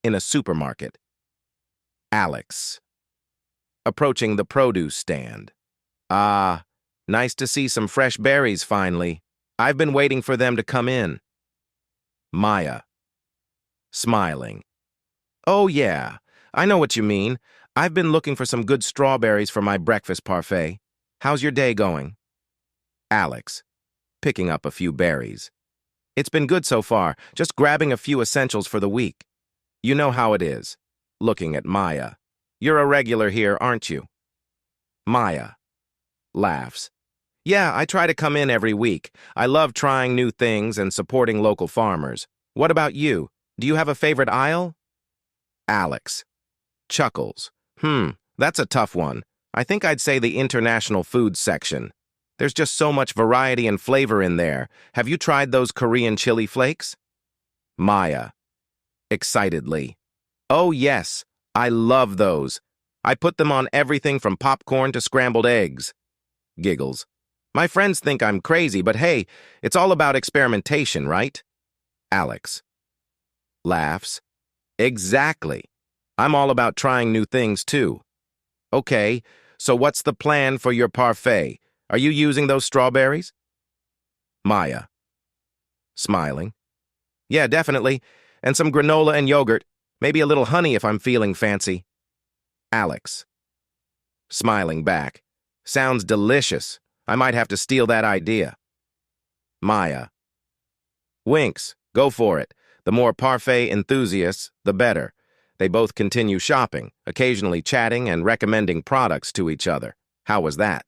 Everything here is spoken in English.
in a supermarket. Alex, approaching the produce stand. Ah, nice to see some fresh berries finally. I've been waiting for them to come in. Maya, smiling. Oh yeah, I know what you mean. I've been looking for some good strawberries for my breakfast parfait. How's your day going? Alex, picking up a few berries. It's been good so far, just grabbing a few essentials for the week. You know how it is. Looking at Maya. You're a regular here, aren't you? Maya laughs. Yeah, I try to come in every week. I love trying new things and supporting local farmers. What about you? Do you have a favorite aisle? Alex chuckles. That's a tough one. I think I'd say the international foods section. There's just so much variety and flavor in there. Have you tried those Korean chili flakes? Maya, excitedly. Oh yes, I love those. I put them on everything from popcorn to scrambled eggs. Giggles. My friends think I'm crazy, but hey, it's all about experimentation, right? Alex laughs. Exactly. I'm all about trying new things too. Okay, so what's the plan for your parfait? Are you using those strawberries? Maya, smiling. Yeah, definitely. And some granola and yogurt. Maybe a little honey if I'm feeling fancy. Alex, smiling back. Sounds delicious. I might have to steal that idea. Maya, winks. Go for it. The more parfait enthusiasts, the better. They both continue shopping, occasionally chatting and recommending products to each other. How was that?